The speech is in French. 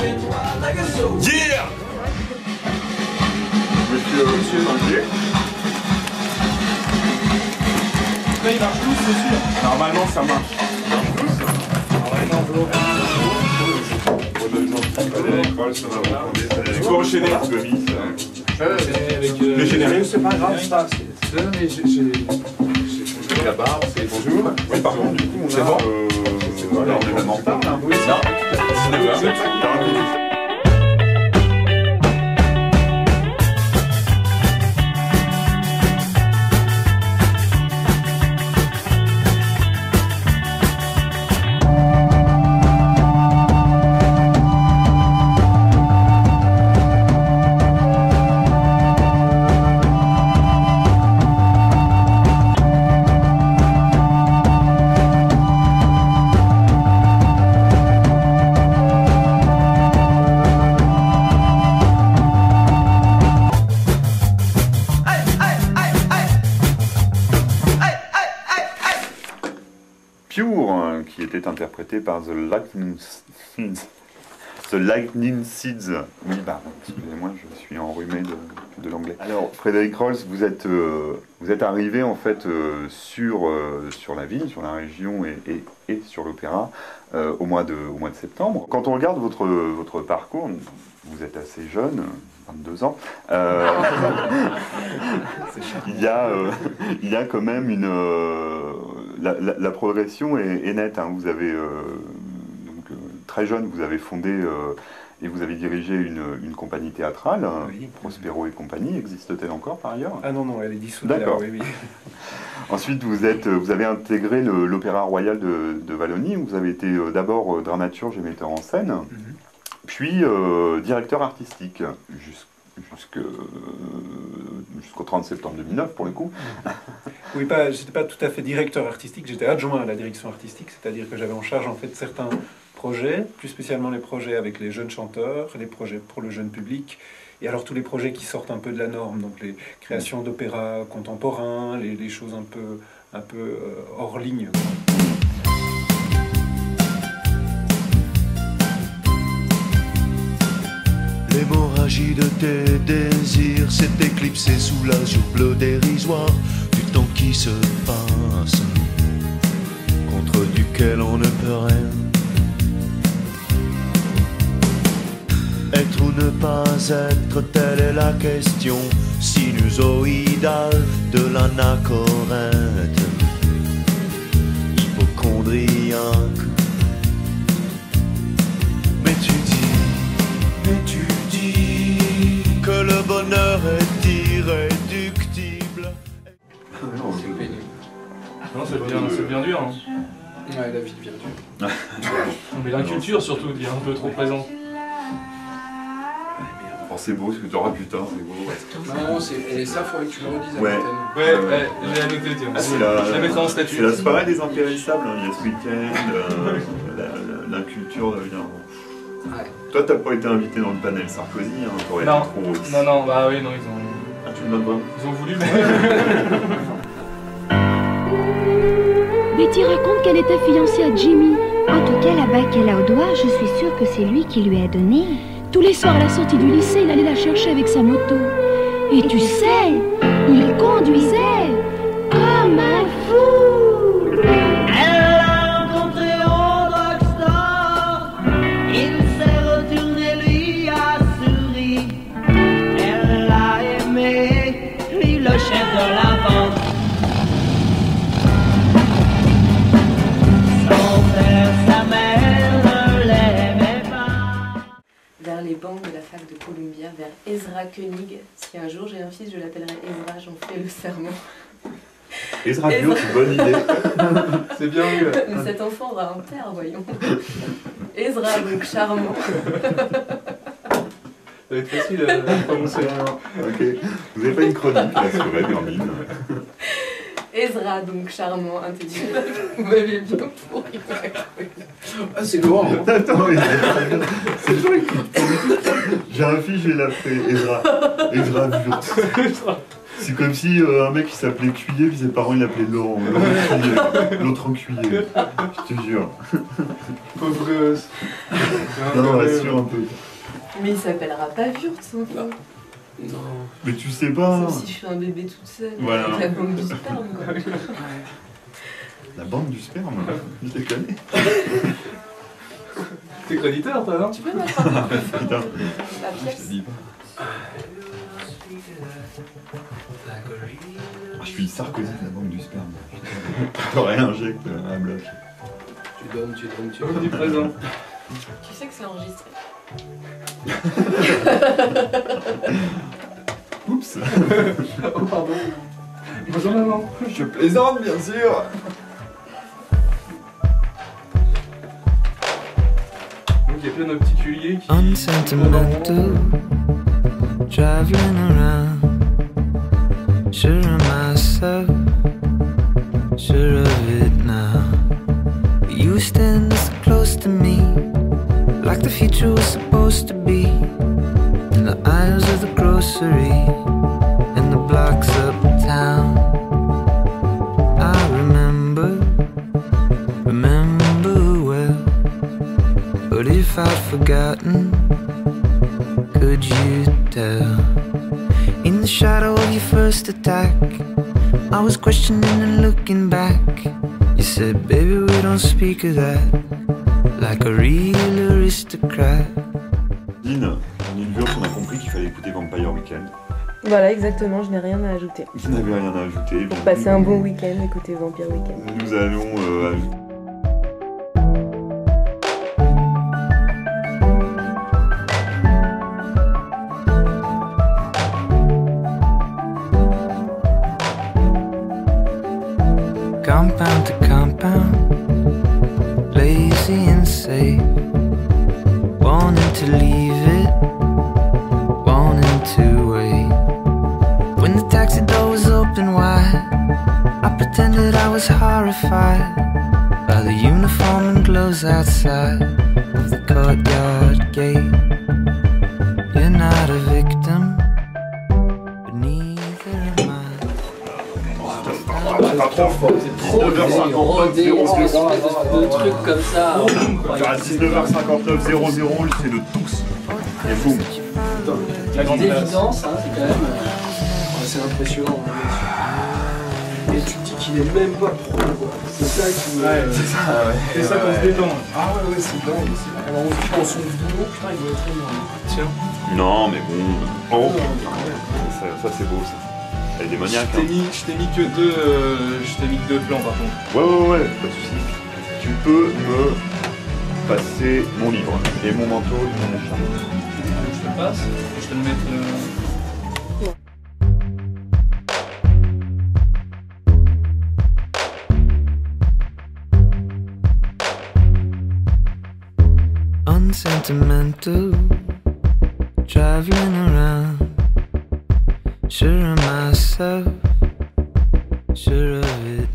Yeah! Monsieur Olivier. Là, il marche tous, c'est sûr. Normalement, ça marche. Tu peux enchaîner. Le générique, c'est pas grave, ça. Mais j'ai la barbe, c'est bonjour. Oui, par contre, du coup, on a... Voilà, on est vraiment en retard, là. Oui, ça. 19h. Pure, qui était interprété par The Lightning Seeds. Oui, pardon, excusez-moi, je suis enrhumé de l'anglais. Alors, Frédéric Rolls, vous êtes arrivé en fait sur la ville, sur la région et sur l'opéra au mois de septembre. Quand on regarde votre parcours, vous êtes assez jeune, 22 ans. Il y a quand même la progression est nette. Hein. Vous avez très jeune, vous avez fondé et vous avez dirigé une compagnie théâtrale, oui. Prospero et compagnie. Existe-t-elle encore par ailleurs? Ah non, elle est dissoute. D'accord. Oui, oui. Ensuite, vous avez intégré l'Opéra Royal de Wallonie. Vous avez été d'abord dramaturge et metteur en scène, puis directeur artistique jusqu'au 30 septembre 2009 pour le coup. Oui, j'étais pas tout à fait directeur artistique, j'étais adjoint à la direction artistique, c'est-à-dire que j'avais en charge en fait certains projets, plus spécialement les projets avec les jeunes chanteurs, les projets pour le jeune public, et alors tous les projets qui sortent un peu de la norme, donc les créations d'opéra contemporains, les choses un peu hors ligne. L'hémorragie de tes désirs s'est éclipsée sous l'azur bleu dérisoire du temps qui se passe, contre duquel on ne peut rien. Être ou ne pas être, telle est la question sinusoïdale de l'anachorète, hypocondriaque. Mais tu dis que le bonheur est irréductible. Non, c'est bien dur. Hein. Ouais, la vie devient dure. Mais la culture surtout qui est un peu trop présente. Oh, c'est beau ce que tu auras, putain, c'est beau. Non, et ça, faudrait que tu le redises à ouais. l'antenne. Ouais, j'ai annoté, tiens. Je la mettrai en statut. C'est la soirée des impérissables, hein. Il y a ce week-end, la culture devient... Ouais. Toi, t'as pas été invité dans le panel Sarkozy, hein, t'aurais été trop... Non, bah oui, non, ils ont... Ah, tu me donnes pas? Ils ont voulu, mais... Betty raconte qu'elle était fiancée à Jimmy. En tout cas, la bague qu'elle a au doigt, je suis sûre que c'est lui qui lui a donné. Tous les soirs à la sortie du lycée, il allait la chercher avec sa moto. Et tu sais, il conduisait comme un fou. Elle l'a rencontré au drugstore. Il s'est retourné, lui a souri. Elle l'a aimé, lui le chef de la bande. Son père, sa mère ne l'aimait pas. Vers les bancs de la fac de Columbia, vers Ezra Koenig. Si un jour j'ai un fils, je l'appellerai Ezra, j'en fais le serment. Ezra Bio, c'est une bonne idée. C'est bien vu. Mais cet enfant aura un père, voyons. Ezra, donc charmant. Ça va être facile à prononcer. Ok. Vous n'avez pas une chronique là sur la Hermine? Ezra, donc charmant, intelligent. Vous m'avez bien pourri. Ah, c'est lourd. Attends, c'est joli. J'ai un fils, j'ai l'appelé Ezra. Ezra Bio. C'est comme si un mec qui s'appelait Cuiller, puis ses parents ils l'appelaient Laurent. L'autre en Cuiller. Je te jure. Pauvre gosse. Non, rassure un peu. Mais il s'appellera pas Wurtz, son enfant. Non. Mais tu sais pas. Sauf si je suis un bébé toute seule. Voilà. Avec la banque du sperme, quoi. La bande du sperme, je les connais. T'es créditeur, toi, non? Tu peux mettre un peu plus fort Putain. la Je te pièce. dis pas. Je suis Sarkozy de la banque du sperme. Je te réinjecte un bloc. Tu donnes du présent. Tu sais que c'est enregistré. Oups. Oh, pardon. Bonjour, maman. Je plaisante, bien sûr. Donc, il y a plein de petits culiers qui... Unsentimental, traveling around, sure of myself, sure of it now. You stand so close to me, like the future was supposed to be. In the aisles of the grocery, in the blocks uptown. I remember well. But if I'd forgotten, could you tell? In the shadow of your first attack, I was questioning and looking back. You said, baby, we don't speak of that, like a real aristocrat. Dean, en une vue, on a compris qu'il fallait écouter Vampire Weekend. Voilà, exactement, je n'ai rien à ajouter. Vous n'avez rien à ajouter. Pour passer un bon week-end, écoutez Vampire Weekend. Nous allons ajouter. Compound to compound, lazy and safe, wanting to leave it, wanting to wait. When the taxi door was open wide, I pretended I was horrified by the uniform and gloves outside of the courtyard gate. You're not a victim, but neither am I. Trop fort. Trop de trucs comme ça. À 19h59, 0-0, c'est de tous. Et boum. La grande évidence, hein, c'est quand même assez impressionnant. Et tu te dis qu'il est même pas pro, quoi. C'est ça qui me... Ouais, c'est ça, ouais. C'est ça qu'on se détend. Ah ouais, c'est dingue. Alors on se dit dans son vidéo, putain, il doit être énorme. Tiens. Non, mais bon. Oh. Ça c'est beau, ça. Elle est démoniaque. Je t'ai mis que deux plans, par contre. Ouais, pas de soucis. Tu peux me passer mon livre et mon manteau et mon écharpe. Je te passe. Je vais le mettre... Unsentimental, traveling around, sure of myself, sure of it